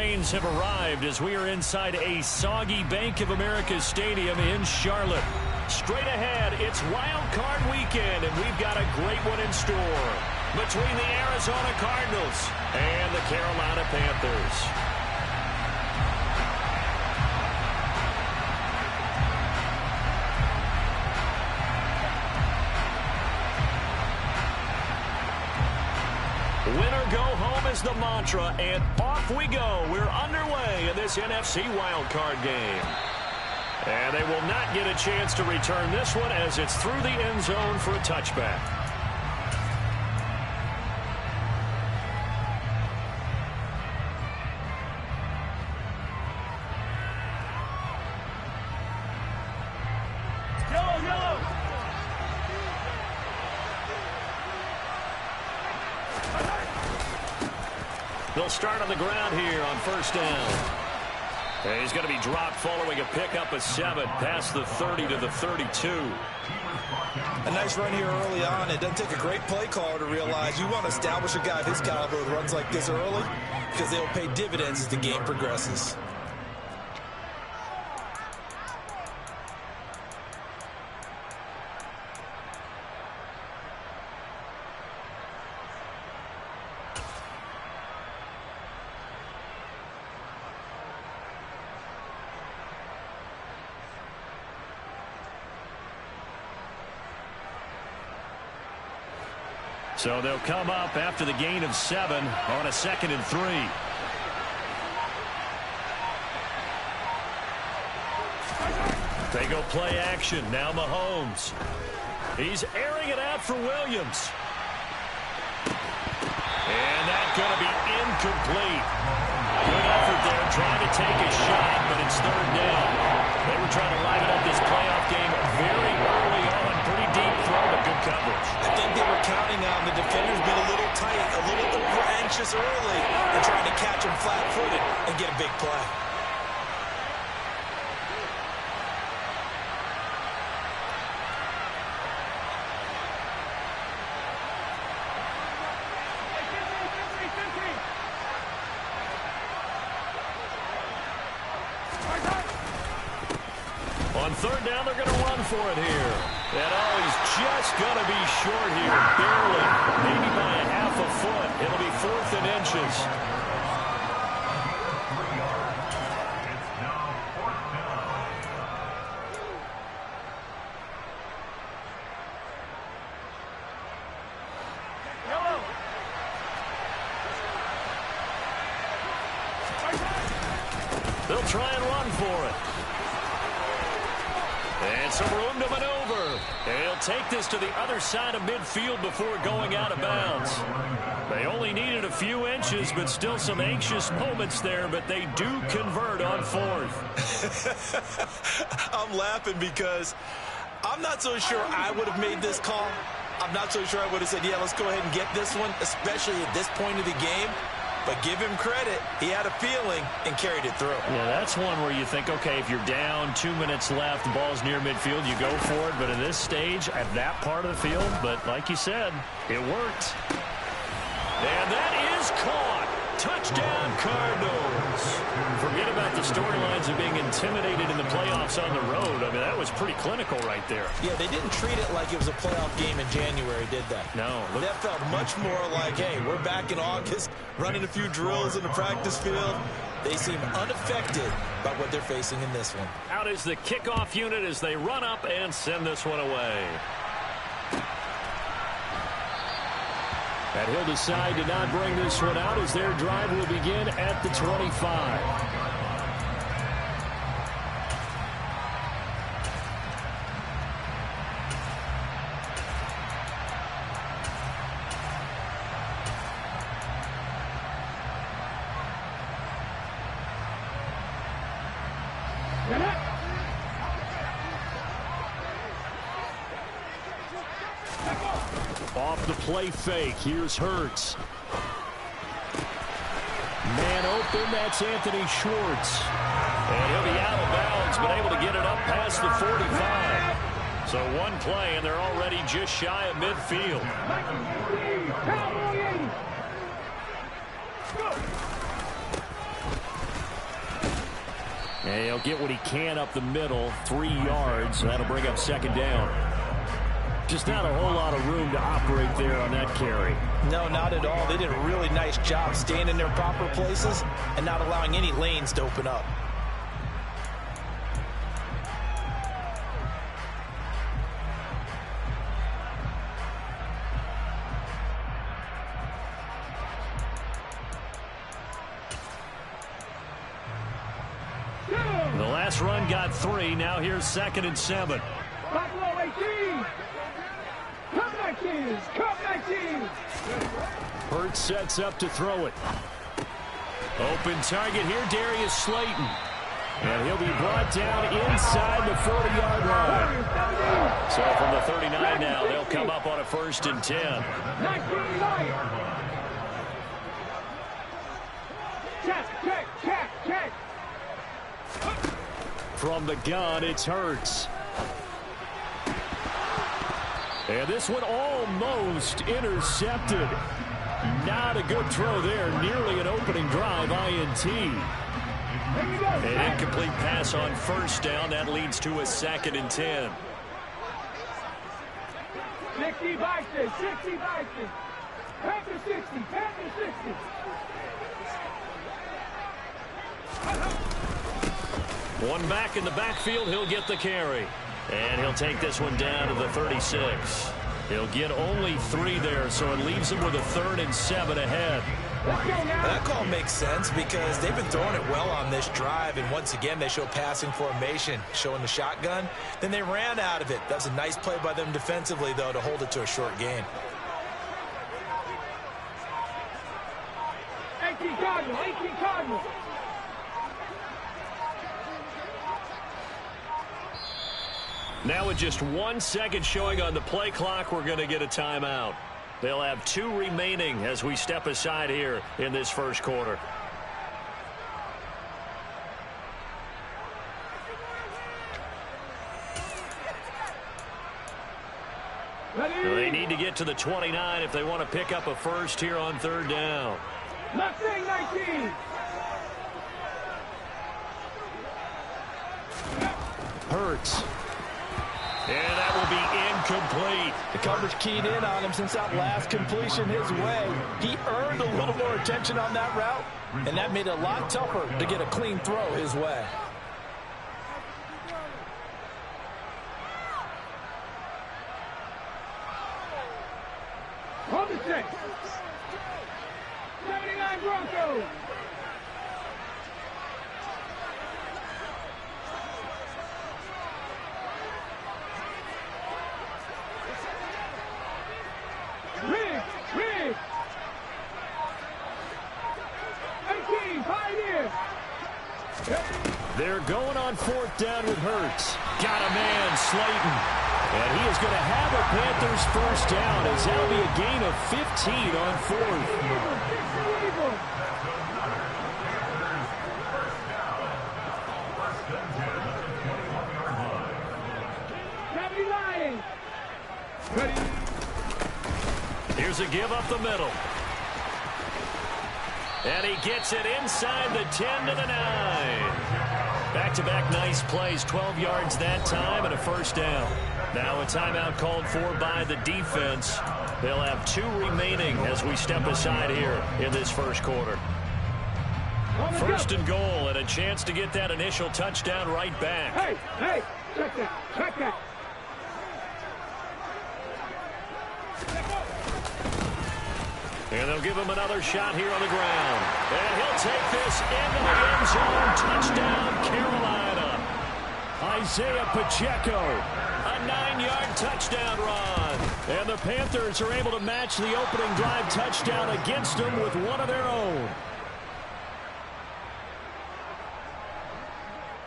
rains have arrived as we are inside a soggy Bank of America Stadium in Charlotte. Straight ahead, it's Wild Card Weekend, and we've got a great one in store between the Arizona Cardinals and the Carolina Panthers. Winner go home is the mantra, and off we go. We're underway in this NFC wildcard game. And they will not get a chance to return this one as it's through the end zone for a touchback. They'll start on the ground here on first down. And he's going to be dropped following a pickup of 7 past the 30 to the 32. A nice run here early on. It doesn't take a great play caller to realize you want to establish a guy of his caliber with runs like this early because they'll pay dividends as the game progresses. So they'll come up after the gain of 7 on a 2nd and 3. They go play action. Now Mahomes. He's airing it out for Williams. And that's going to be incomplete. Good effort there trying to take a shot, but it's 3rd down. They were trying to liven up this playoff game very early on. Pretty deep throw, but good coverage. I think they were counting on the defenders being a little tight, a little over-anxious early, and trying to catch him flat-footed and get a big play. On 3rd down, they're going to run for it here. And he's just going to be short here, barely, maybe by a half a foot. It'll be 4th and inches. They'll try and run for it. And some room to maneuver. And he'll take this to the other side of midfield before going out of bounds. They only needed a few inches, but still some anxious moments there, but they do convert on 4th. I'm laughing because I'm not so sure I would have made this call. I'm not so sure I would have said, yeah, let's go ahead and get this one, especially at this point of the game. But give him credit. He had a feeling and carried it through. Yeah, that's one where you think, okay, if you're down, 2 minutes left, the ball's near midfield, you go for it. But at this stage, at that part of the field, but like you said, it worked. And that is caught. Touchdown, Cardinals. Forget about the storylines of being intimidated in the playoffs on the road. I mean, that was pretty clinical right there. Yeah, they didn't treat it like it was a playoff game in January, did they? No. That felt much more like, hey, we're back in August, running a few drills in the practice field. They seem unaffected by what they're facing in this one. Out is the kickoff unit as they run up and send this one away. And he'll decide to not bring this one out as their drive will begin at the 25. Off the play fake, here's Hurts. Man open, that's Anthony Schwartz. And he'll be out of bounds, but able to get it up past the 45. So one play, and they're already just shy of midfield. And he'll get what he can up the middle, 3 yards. So that'll bring up second down. Just not a whole lot of room to operate there on that carry. No, not at all. They did a really nice job staying in their proper places and not allowing any lanes to open up. The last run got 3. Now here's 2nd and 7. Buffalo 18. Come back in. Come back in. Hurts sets up to throw it. Open target here, Darius Slayton. And he'll be brought down inside the 40-yard line. So from the 39 now, they'll come up on a 1st and 10. Check. From the gun, it's Hurts. And this one almost intercepted. Not a good throw there. Nearly an opening drive, INT. An incomplete pass on 1st down. That leads to a 2nd and 10. 60 Bison. Panther 60. One back in the backfield. He'll get the carry. And he'll take this one down to the 36. He'll get only 3 there, so it leaves him with a 3rd and 7 ahead. That call makes sense because they've been throwing it well on this drive, and once again they show passing formation, showing the shotgun. Then they ran out of it. That was a nice play by them defensively, though, to hold it to a short gain. 18 Cardinals. Now with just 1 second showing on the play clock, we're going to get a timeout. They'll have 2 remaining as we step aside here in this first quarter. They need to get to the 29 if they want to pick up a first here on 3rd down. Mustang 19. Hurts. And that will be incomplete. The coverage keyed in on him since that last completion his way. He earned a little more attention on that route, and that made it a lot tougher to get a clean throw his way. Hold the check. 79 Broncos. Rig. 18 Pioneer. They're going on 4th down with Hurts. Got a man, Slayton. And he is going to have a Panthers first down as that'll be a gain of 15 on 4th. Here's a give up the middle. And he gets it inside the 10 to the 9. Back-to-back nice plays, 12 yards that time and a first down. Now a timeout called for by the defense. They'll have 2 remaining as we step aside here in this first quarter. 1st and goal and a chance to get that initial touchdown right back. Hey, check that. And they'll give him another shot here on the ground. And he'll take this into the end zone. Touchdown, Carolina. Isaiah Pacheco, a 9-yard touchdown run. And the Panthers are able to match the opening drive touchdown against them with one of their own.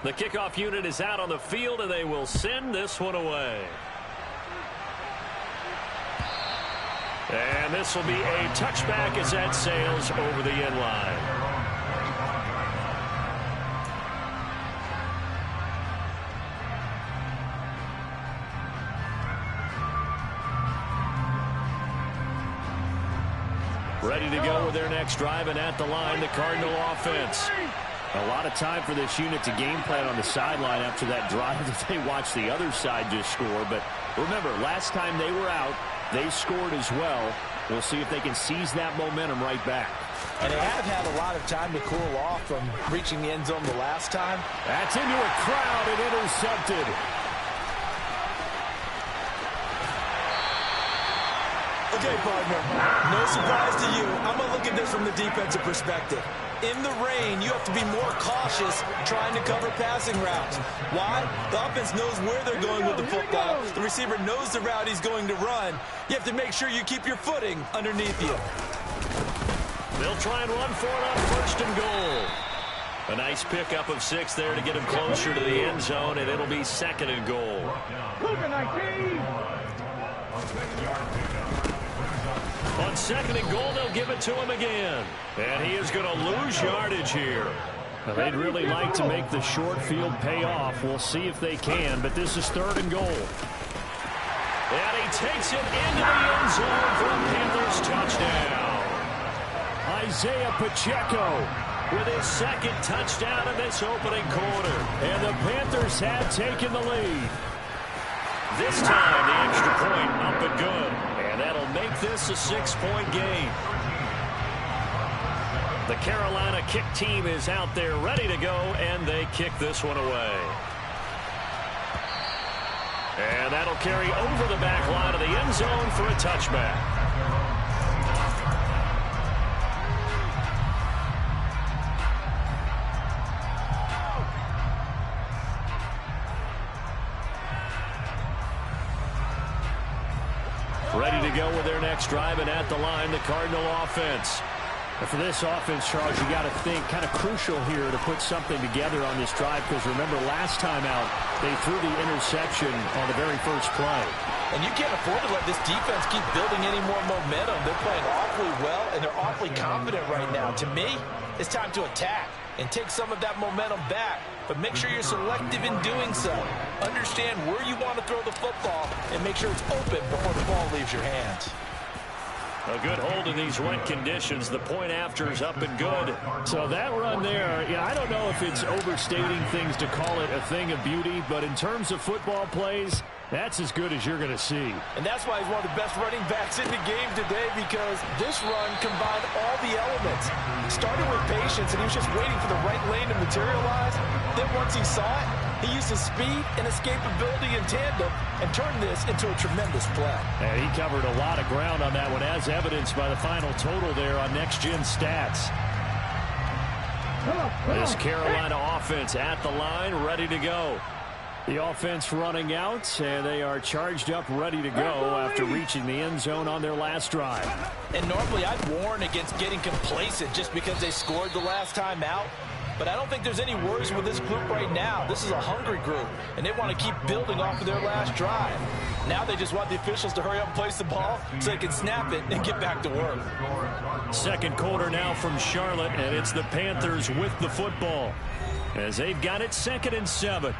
The kickoff unit is out on the field, and they will send this one away. And this will be a touchback as that sails over the end line. Ready to go with their next drive, and at the line, the Cardinal offense. A lot of time for this unit to game plan on the sideline after that drive that they watched the other side just score. But remember, last time they were out, they scored as well. We'll see if they can seize that momentum right back. And they have had a lot of time to cool off from reaching the end zone the last time. That's into a crowd and intercepted. Okay, partner, no surprise to you. I'm going to look at this from the defensive perspective. In the rain, you have to be more cautious trying to cover passing routes. Why? The offense knows where they're going with the football. The receiver knows the route he's going to run. You have to make sure you keep your footing underneath you. They'll try and run for it on first and goal. A nice pickup of 6 there to get him closer to the end zone, and it'll be second and goal. On second and goal, they'll give it to him again. And he is going to lose yardage here. Now, they'd really like to make the short field pay off. We'll see if they can, but this is third and goal. And he takes it into the end zone for a Panthers touchdown. Isaiah Pacheco with his second touchdown in this opening quarter. And the Panthers have taken the lead. This time, the extra point up and good. And that'll make this a 6-point game. The Carolina kick team is out there ready to go, and they kick this one away. And that'll carry over the back line of the end zone for a touchback. Ready to go with their next drive, and at the line, the Cardinal offense. And for this offense, Charles, you got to think kind of crucial here to put something together on this drive, because remember, last time out, they threw the interception on the very first play. And you can't afford to let this defense keep building any more momentum. They're playing awfully well, and they're awfully confident right now. To me, it's time to attack and take some of that momentum back. But make sure you're selective in doing so. Understand where you want to throw the football and make sure it's open before the ball leaves your hands. A good hold in these wet conditions. The point after is up and good. So that run there, I don't know if it's overstating things to call it a thing of beauty, but in terms of football plays, that's as good as you're going to see. And that's why he's one of the best running backs in the game today, because this run combined all the elements. Started with patience, and he was just waiting for the right lane to materialize. Then once he saw it, he used his speed and escapability in tandem and turned this into a tremendous play. And he covered a lot of ground on that one, as evidenced by the final total there on Next Gen Stats. This Carolina offense at the line, ready to go. The offense running out, and they are charged up, ready to go after reaching the end zone on their last drive. And normally I'd warn against getting complacent just because they scored the last time out. But I don't think there's any worries with this group right now. This is a hungry group, and they want to keep building off of their last drive. Now they just want the officials to hurry up and place the ball so they can snap it and get back to work. Second quarter now from Charlotte, and it's the Panthers with the football as they've got it 2nd and 7.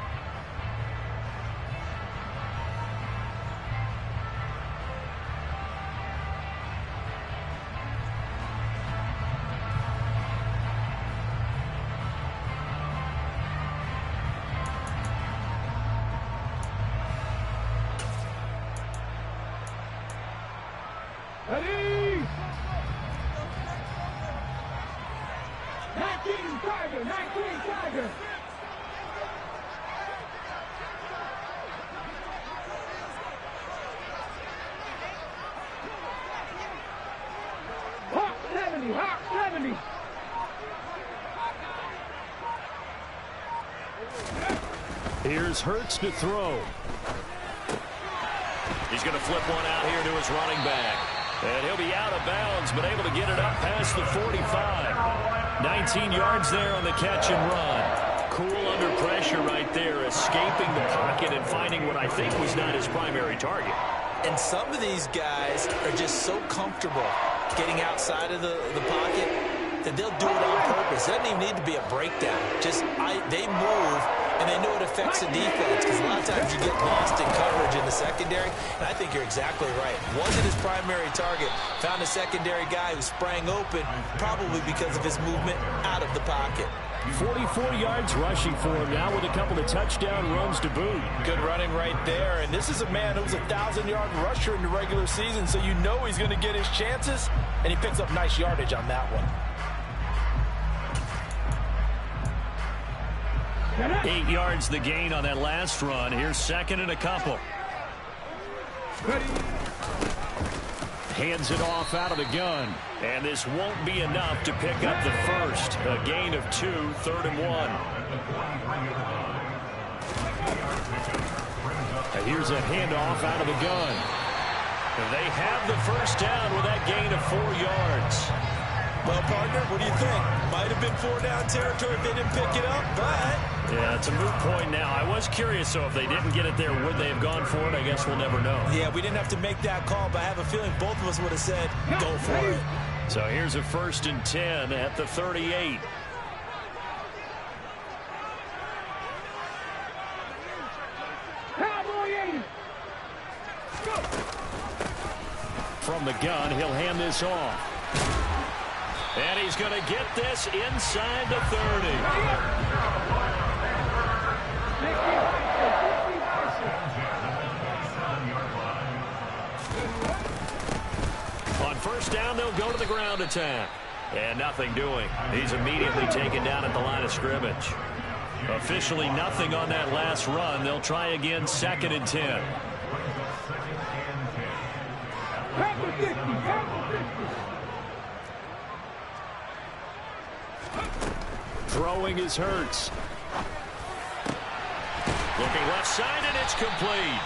Ready? 19 Tiger, 19 Tiger. Hawk 70, Hawk 70. Here's Hurts to throw. He's going to flip one out here to his running back. And he'll be out of bounds, but able to get it up past the 45. 19 yards there on the catch and run. Cool under pressure right there, escaping the pocket and finding what I think was not his primary target. And some of these guys are just so comfortable getting outside of the pocket that they'll do it on purpose. It doesn't even need to be a breakdown. They move, and they know it affects the defense, because a lot of times you get lost in coverage in the secondary, and I think you're exactly right. Wasn't his primary target. Found a secondary guy who sprang open, probably because of his movement out of the pocket. 44 yards rushing for him now with a couple of touchdown runs to boot. Good running right there. And this is a man who was a 1,000-yard rusher in the regular season, so you know he's going to get his chances, and he picks up nice yardage on that one. 8 yards the gain on that last run. Here's second and a couple. Hands it off out of the gun. And this won't be enough to pick up the first. A gain of 2, 3rd and 1. And here's a handoff out of the gun. They have the first down with that gain of 4 yards. Well, partner, what do you think? Might have been 4-down territory if they didn't pick it up, but... Yeah, it's a moot point now. I was curious, so if they didn't get it there, would they have gone for it? I guess we'll never know. Yeah, we didn't have to make that call, but I have a feeling both of us would have said, go for it. So here's a 1st and 10 at the 38. From the gun, he'll hand this off. And he's going to get this inside the 30. On first down, they'll go to the ground attack. And nothing doing. He's immediately taken down at the line of scrimmage. Officially nothing on that last run. They'll try again, 2nd and 10. Throwing is Hurts. Looking left side, and it's complete.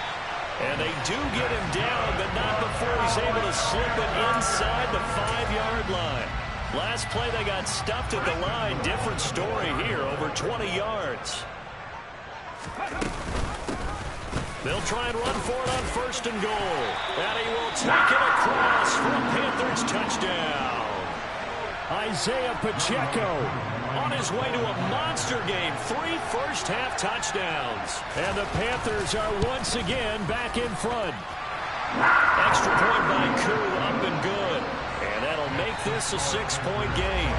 And they do get him down, but not before he's able to slip it inside the 5-yard line. Last play, they got stuffed at the line. Different story here, over 20 yards. They'll try and run for it on 1st and goal. And he will take it across for a Panthers touchdown. Isaiah Pacheco on his way to a monster game. 3 first-half touchdowns. And the Panthers are once again back in front. Extra point by Koo, up and good. And that'll make this a 6-point game.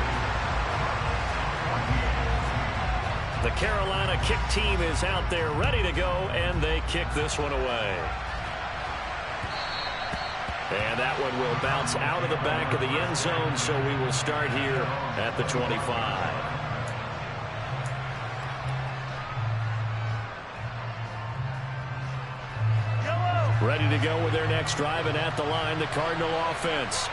The Carolina kick team is out there ready to go, and they kick this one away. And that one will bounce out of the back of the end zone, so we will start here at the 25. Ready to go with their next drive, and at the line, the Cardinal offense.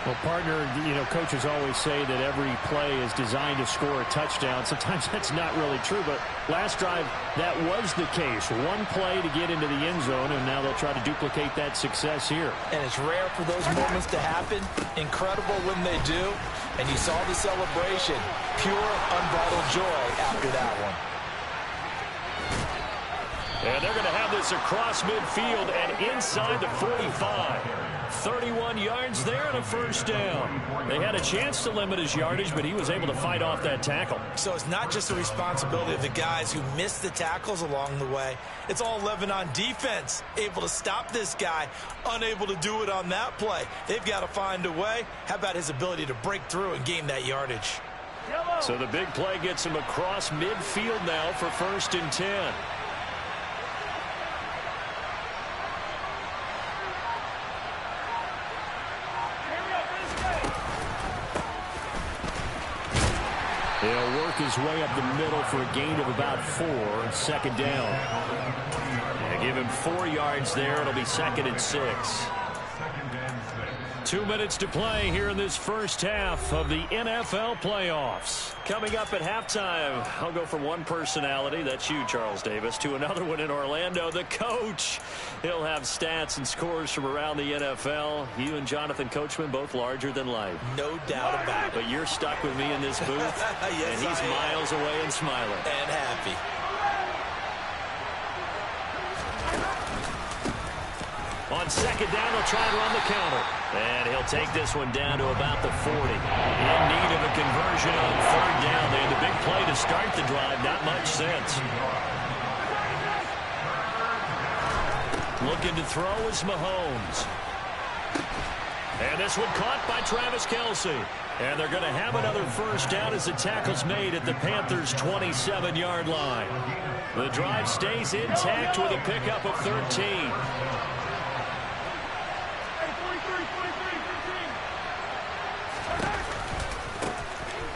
Well, partner, you know, coaches always say that every play is designed to score a touchdown. Sometimes that's not really true, but last drive, that was the case. One play to get into the end zone, and now they'll try to duplicate that success here. And it's rare for those moments to happen. Incredible when they do. And you saw the celebration. Pure, unbridled joy after that one. And they're going to have this across midfield and inside the 45. 31 yards there and a first down. They had a chance to limit his yardage, but he was able to fight off that tackle. So it's not just the responsibility of the guys who missed the tackles along the way. It's all living on defense. Able to stop this guy, unable to do it on that play. They've got to find a way. How about his ability to break through and gain that yardage? So the big play gets him across midfield now for 1st and 10. He'll work his way up the middle for a gain of about 4. 2nd down. And give him 4 yards there. It'll be 2nd and 6. 2 minutes to play here in this first half of the NFL playoffs. Coming up at halftime, I'll go from one personality, that's you, Charles Davis, to another one in Orlando, the coach. He'll have stats and scores from around the NFL. You and Jonathan Coachman, both larger than life. No doubt about it. But you're stuck with me in this booth, yes, and he's miles away and smiling. And happy. On 2nd down, they'll try and run the counter. And he'll take this one down to about the 40. In need of a conversion on 3rd down. They had the big play to start the drive. Not much sense. Looking to throw is Mahomes. And this one caught by Travis Kelce. And they're going to have another first down as the tackle's made at the Panthers' 27-yard line. The drive stays intact with a pickup of 13.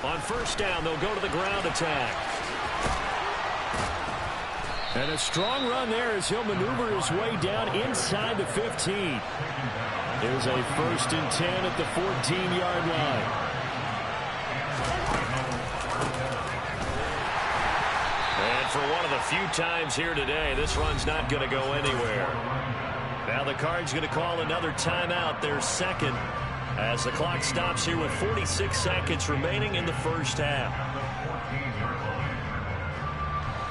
On first down, they'll go to the ground attack. And a strong run there as he'll maneuver his way down inside the 15. There's a 1st and 10 at the 14-yard line. And for one of the few times here today, this run's not going to go anywhere. Now the Cards going to call another timeout, their second, as the clock stops here with 46 seconds remaining in the first half.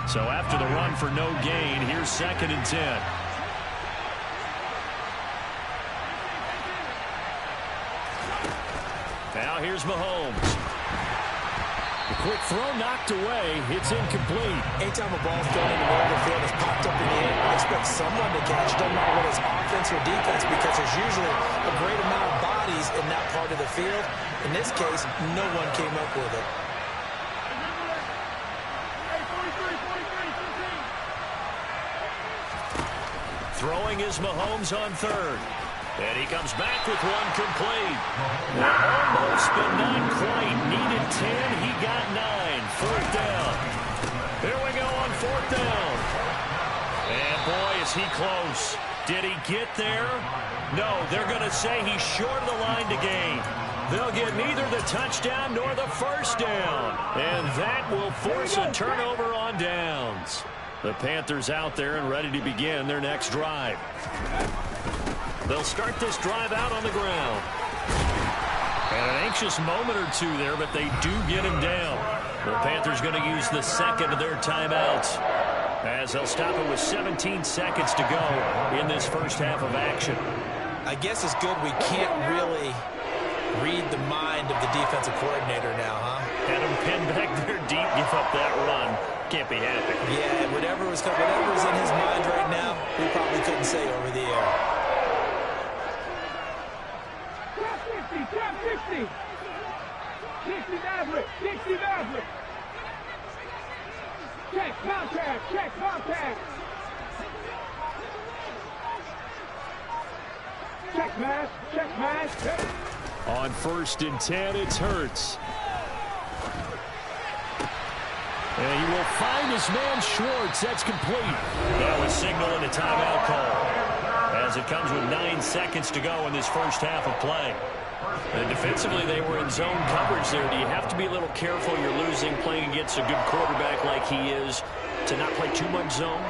So after the run for no gain, here's 2nd and 10. Now here's Mahomes. The quick throw knocked away. It's incomplete. Anytime a ball's thrown in the middle of the field, it's popped up in the air, I expect someone to catch. Doesn't matter whether it's offense or defense, because there's usually a great amount of bodies in that part of the field. In this case, no one came up with it. Throwing is Mahomes on 3rd. And he comes back with one complete. Almost, but not quite. Needed 10. He got 9. 4th down. Here we go on 4th down. And boy, is he close. Did he get there? No, they're going to say he's short of the line to gain. They'll get neither the touchdown nor the first down. And that will force a turnover on downs. The Panthers out there and ready to begin their next drive. They'll start this drive out on the ground. And an anxious moment or two there, but they do get him down. The Panthers going to use the second of their timeouts, as they'll stop it with 17 seconds to go in this first half of action. I guess it's good we can't really read the mind of the defensive coordinator now, huh? Had him pinned back there deep, give up that run. Can't be happy. Yeah, whatever was in his mind right now, we probably couldn't say over the air. Trap 60. 60 Maverick. 60 Maverick. Check contact. Check contact. Check mask. Check mask. On 1st and 10, it's Hurts. And he will find his man Schwartz. That's complete. That was signaling a timeout call, as it comes with 9 seconds to go in this first half of play. And defensively, they were in zone coverage there. Do you have to be a little careful? You're losing, playing against a good quarterback like he is, to not play too much zone?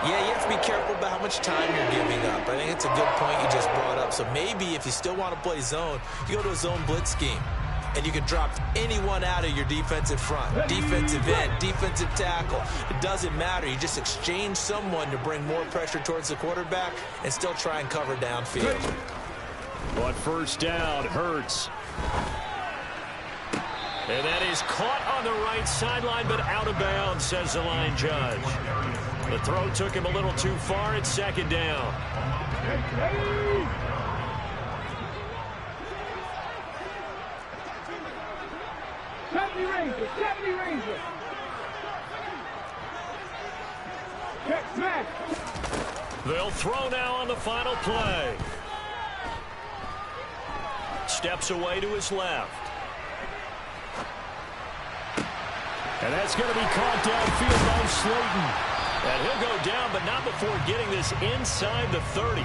Yeah, you have to be careful about how much time you're giving up. I think it's a good point you just brought up. So maybe if you still want to play zone, you go to a zone blitz scheme. And you can drop anyone out of your defensive front, defensive end, defensive tackle. It doesn't matter. You just exchange someone to bring more pressure towards the quarterback and still try and cover downfield. On 1st down, Hurts. And that is caught on the right sideline, but out of bounds, says the line judge. The throw took him a little too far. It's 2nd down. 70 Ranger. 70 Ranger. Check smash. They'll throw now on the final play. Steps away to his left. And that's going to be caught downfield by Slayton. And he'll go down, but not before getting this inside the 30.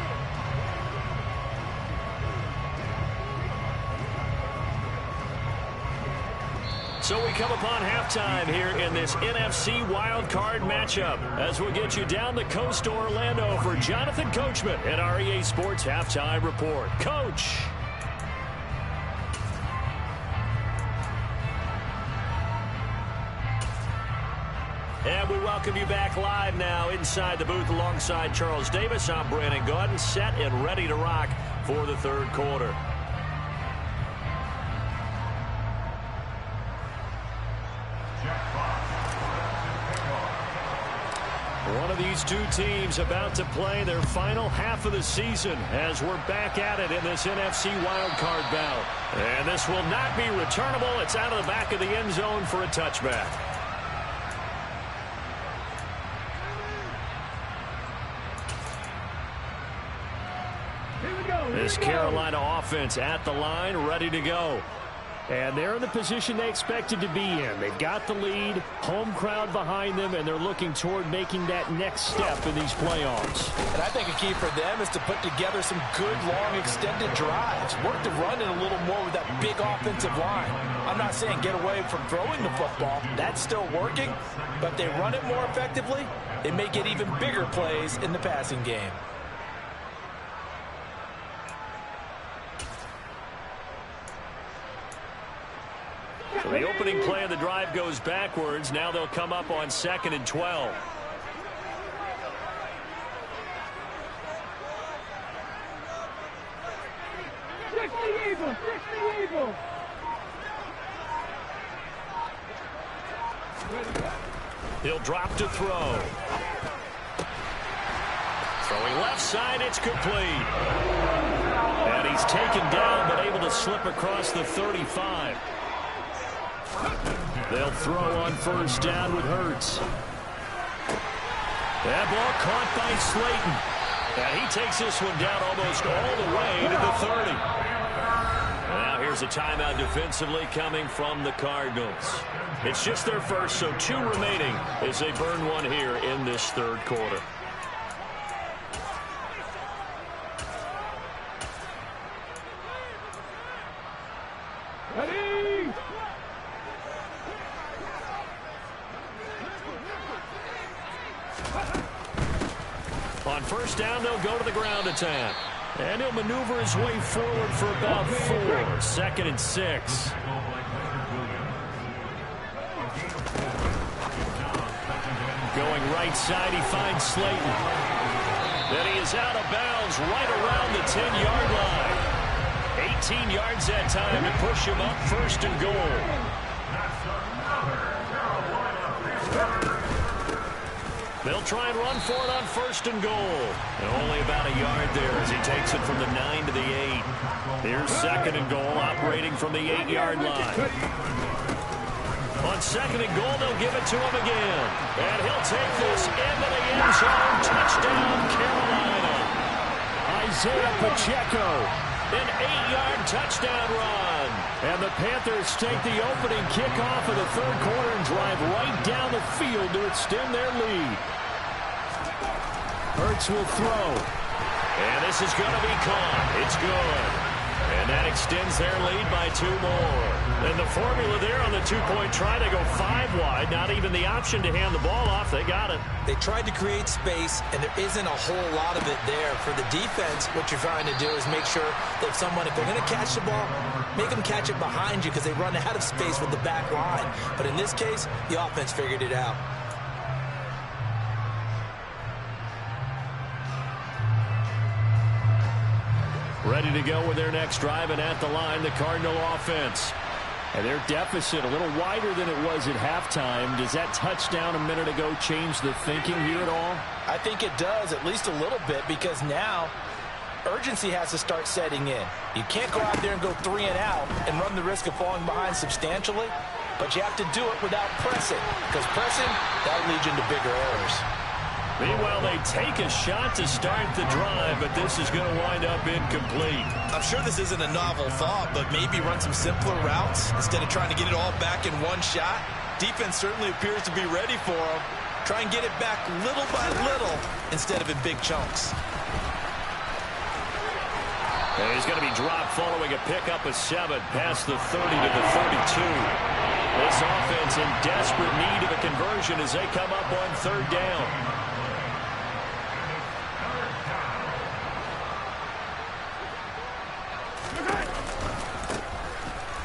So we come upon halftime here in this NFC wildcard matchup, as we'll get you down the coast to Orlando for Jonathan Coachman at our EA Sports Halftime Report. Coach. And we welcome you back live now inside the booth alongside Charles Davis. I'm Brandon Gaudin, set and ready to rock for the third quarter. One of these two teams about to play their final half of the season as we're back at it in this NFC wildcard bout. And this will not be returnable. It's out of the back of the end zone for a touchback. This Carolina offense at the line, ready to go. And they're in the position they expected to be in. They've got the lead, home crowd behind them, and they're looking toward making that next step in these playoffs. And I think a key for them is to put together some good, long, extended drives. Work the run in a little more with that big offensive line. I'm not saying get away from throwing the football. That's still working. But if they run it more effectively, it may get even bigger plays in the passing game. So the opening play of the drive goes backwards. Now they'll come up on 2nd and 12. Fix the Eagle! Fix the Eagle! He'll drop to throw. Throwing left side, it's complete. And he's taken down, but able to slip across the 35. They'll throw on 1st down with Hurts. That ball caught by Slayton. And he takes this one down almost all the way to the 30. And now here's a timeout defensively coming from the Cardinals. It's just their first, so 2 remaining as they burn one here in this 3rd quarter. Ready! On 1st down, they'll go to the ground attack. And he'll maneuver his way forward for about 4. 2nd and 6. Going right side, he finds Slayton. Then he is out of bounds right around the 10-yard line. 18 yards that time to push him up 1st and goal. They'll try and run for it on 1st and goal. And only about a yard there as he takes it from the 9 to the 8. Here's 2nd and goal, operating from the 8-yard line. On 2nd and goal, they'll give it to him again. And he'll take this into the end zone. Touchdown, Carolina. Isaiah Pacheco. An 8-yard touchdown run. And the Panthers take the opening kickoff of the 3rd quarter and drive right down the field to extend their lead. Hurts will throw. And this is going to be caught. It's good. And that extends their lead by 2 more. And the formula there on the 2-point try, they go 5 wide. Not even the option to hand the ball off. They got it. They tried to create space, and there isn't a whole lot of it there. For the defense, what you're trying to do is make sure that someone, if they're going to catch the ball, make them catch it behind you because they run out of space with the back line. But in this case, the offense figured it out. Ready to go with their next drive, and at the line, the Cardinal offense. And their deficit a little wider than it was at halftime. Does that touchdown a minute ago change the thinking here at all? I think it does, at least a little bit, because now urgency has to start setting in. You can't go out there and go 3 and out and run the risk of falling behind substantially, but you have to do it without pressing, because pressing, that'll lead you into bigger errors. Meanwhile, they take a shot to start the drive, but this is going to wind up incomplete. I'm sure this isn't a novel thought, but maybe run some simpler routes instead of trying to get it all back in one shot. Defense certainly appears to be ready for them. Try and get it back little by little instead of in big chunks. And he's going to be dropped following a pickup of 7 past the 30 to the 32. This offense in desperate need of a conversion as they come up on 3rd down.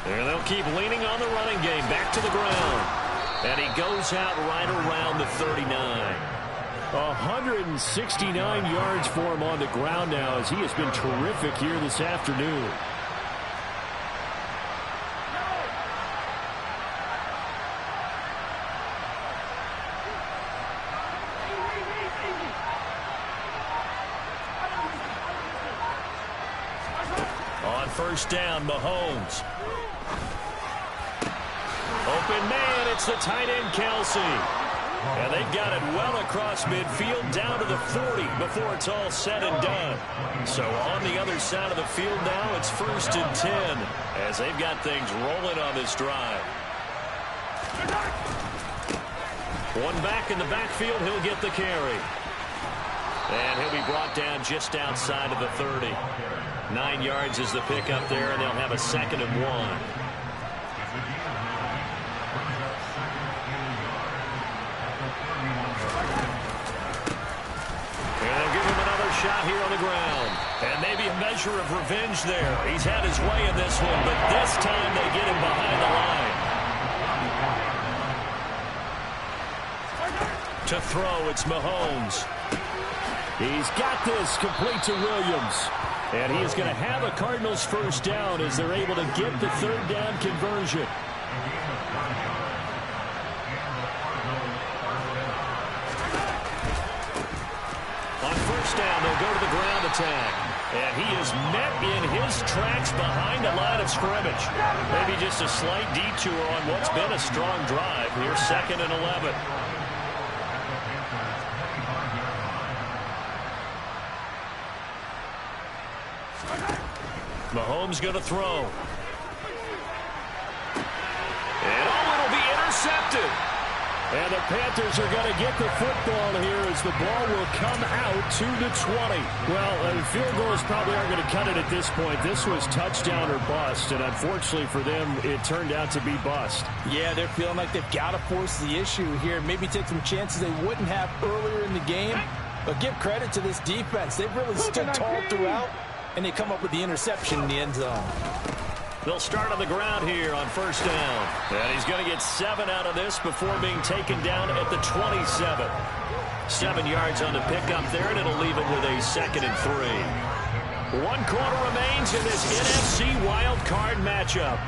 And they'll keep leaning on the running game. Back to the ground. And he goes out right around the 39. 169 yards for him on the ground now as he has been terrific here this afternoon. first down, Mahomes. Open man, it's the tight end, Kelsey. And they've got it well across midfield down to the 40 before it's all said and done. So on the other side of the field now, it's 1st and 10 as they've got things rolling on this drive. One back in the backfield, he'll get the carry. And he'll be brought down just outside of the 30. 9 yards is the pickup there, and they'll have a 2nd and 1. Shot here on the ground. And maybe a measure of revenge there. He's had his way in this one, but this time they get him behind the line. To throw, it's Mahomes. He's got this, complete to Williams. And he is going to have a Cardinals first down as they're able to get the 3rd down conversion. Down, they'll go to the ground attack. And he is met in his tracks behind the line of scrimmage. Maybe just a slight detour on what's been a strong drive. Here's 2nd and 11. Mahomes going to throw. And it'll be intercepted. And the Panthers are going to get the football here as the ball will come out to the 20. Well, field goals probably aren't going to cut it at this point. This was touchdown or bust, and unfortunately for them, it turned out to be bust. Yeah, they're feeling like they've got to force the issue here. Maybe take some chances they wouldn't have earlier in the game. But give credit to this defense. They've really stood tall throughout, and they come up with the interception in the end zone. They'll start on the ground here on 1st down. And he's going to get 7 out of this before being taken down at the 27. 7 yards on the pickup there, and it'll leave it with a 2nd and 3. 1 quarter remains in this NFC wild card matchup.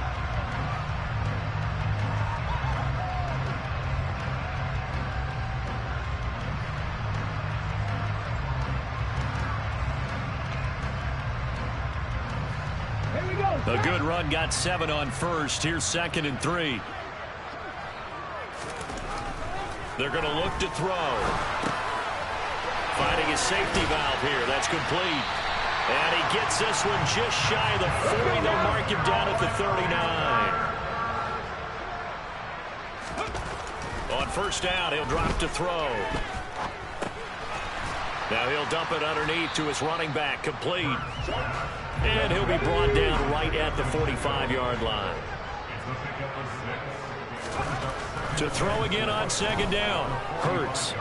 A good run, got 7 on first. Here's 2nd and 3. They're going to look to throw. Finding his safety valve here. That's complete. And he gets this one just shy of the 40. They'll mark him down at the 39. On 1st down, he'll drop to throw. Now he'll dump it underneath to his running back. Complete. And he'll be brought down right at the 45-yard line. To throw again on 2nd down. Hurts.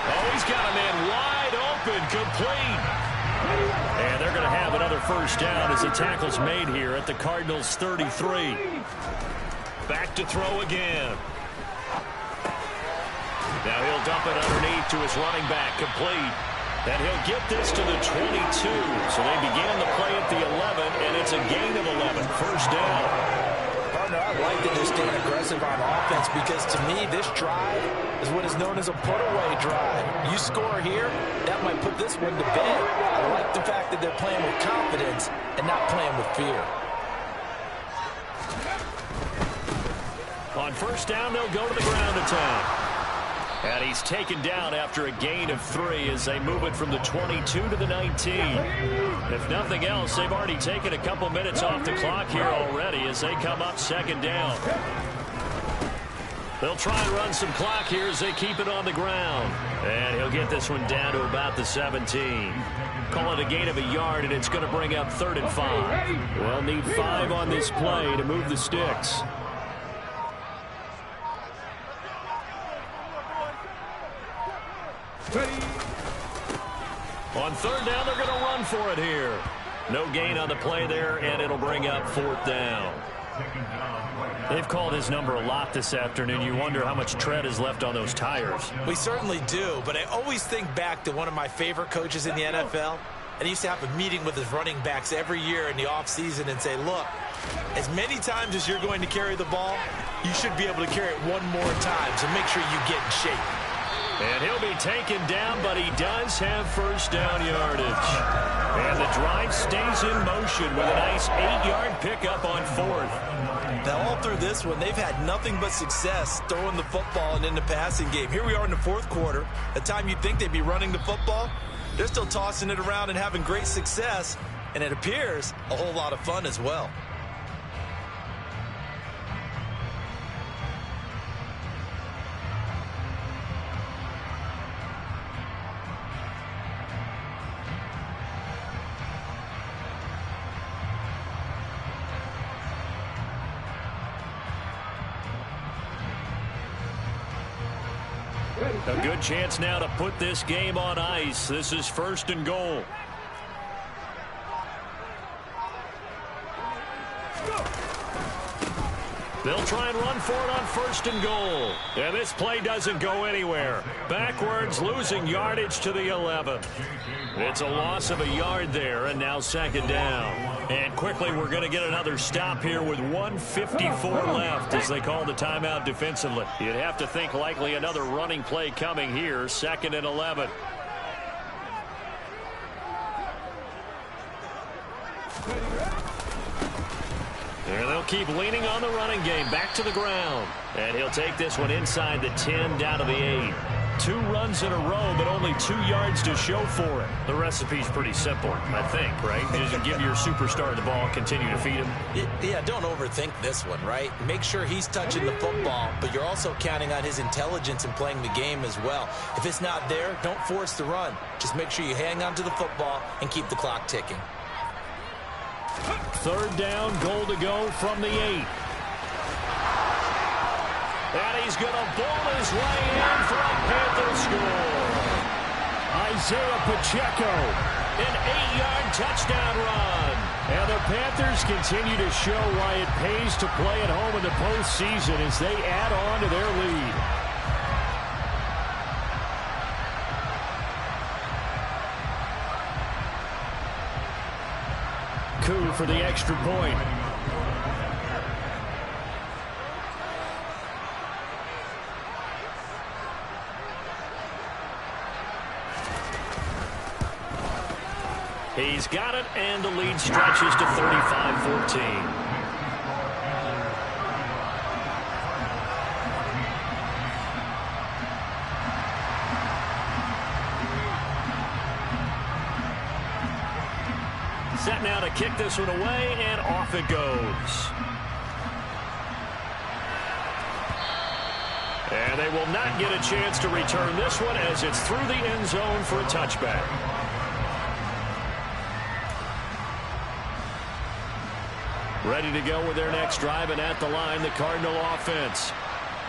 Oh, he's got a man wide open. Complete. And they're going to have another first down as the tackle's made here at the Cardinals' 33. Back to throw again. Now he'll dump it underneath to his running back. Complete. And he'll get this to the 22. So they began the play at the 11, and it's a gain of 11. First down. Partner, I like that they're staying aggressive on offense because, to me, this drive is what is known as a put-away drive. You score here, that might put this one to bed. I like the fact that they're playing with confidence and not playing with fear. On 1st down, they'll go to the ground attack. And he's taken down after a gain of 3 as they move it from the 22 to the 19. If nothing else, they've already taken a couple minutes off the clock here already as they come up 2nd down. They'll try and run some clock here as they keep it on the ground. And he'll get this one down to about the 17. Call it a gain of a yard, and it's going to bring up 3rd and 5. They'll need 5 on this play to move the sticks. On 3rd down, they're going to run for it here. No gain on the play there, and it'll bring up 4th down. They've called his number a lot this afternoon. You wonder how much tread is left on those tires. We certainly do, but I always think back to one of my favorite coaches in the NFL. And he used to have a meeting with his running backs every year in the offseason and say, look, as many times as you're going to carry the ball, you should be able to carry it one more time, so make sure you get in shape. And he'll be taken down, but he does have first down yardage. And the drive stays in motion with a nice 8-yard pickup on fourth. Now, all through this one, they've had nothing but success throwing the football and in the passing game. Here we are in the fourth quarter. The time you'd think they'd be running the football, they're still tossing it around and having great success. And it appears a whole lot of fun as well. A good chance now to put this game on ice. This is first and goal. They'll try and run for it on first and goal. And this play doesn't go anywhere. Backwards, losing yardage to the 11. It's a loss of a yard there, and now second down. And quickly, we're going to get another stop here with 1:54 left as they call the timeout defensively. You'd have to think likely another running play coming here, second and 11. And they'll keep leaning on the running game. Back to the ground. And he'll take this one inside the 10 down to the 8. 2 runs in a row, but only 2 yards to show for it. The recipe's pretty simple, I think, right? Just give your superstar the ball, continue to feed him. Yeah, don't overthink this one, right? Make sure he's touching the football, but you're also counting on his intelligence in playing the game as well. If it's not there, don't force the run. Just make sure you hang on to the football and keep the clock ticking. Third down, goal to go from the 8. And he's going to bowl his way in for a Panther score. Isaiah Pacheco. An 8-yard touchdown run. And the Panthers continue to show why it pays to play at home in the postseason as they add on to their lead. Coup for the extra point. He's got it, and the lead stretches to 35-14. Set now to kick this one away, and off it goes. And they will not get a chance to return this one as it's through the end zone for a touchback. Ready to go with their next drive, and at the line, the Cardinal offense.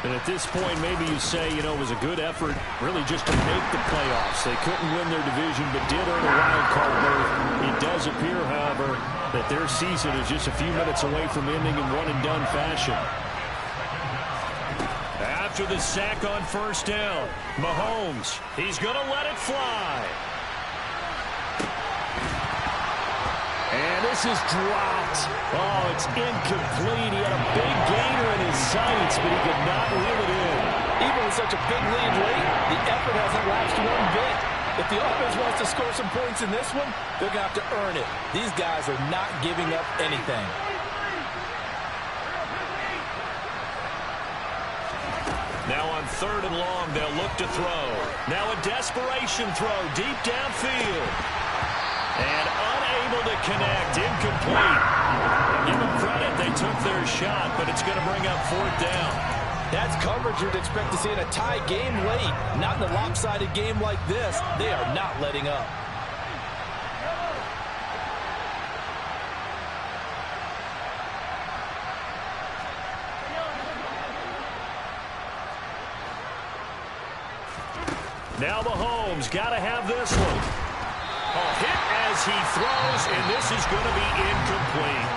And at this point, maybe you say, you know, it was a good effort really just to make the playoffs. They couldn't win their division, but did earn a wild card berth. It does appear, however, that their season is just a few minutes away from ending in one-and-done fashion. After the sack on first down, Mahomes, he's going to let it fly. And this is dropped. Oh, it's incomplete. He had a big gainer in his sights, but he could not reel it in. Even with such a big lead late, the effort hasn't lapsed one bit. If the offense wants to score some points in this one, they're going to have to earn it. These guys are not giving up anything. Now on third and long, they'll look to throw. Now a desperation throw deep downfield. And unable to connect, incomplete. Give them credit, they took their shot, but it's going to bring up fourth down. That's coverage you'd expect to see in a tie game late. Not in a lopsided game like this. They are not letting up. Now Mahomes got to have this one. A hit as he throws, and this is going to be incomplete.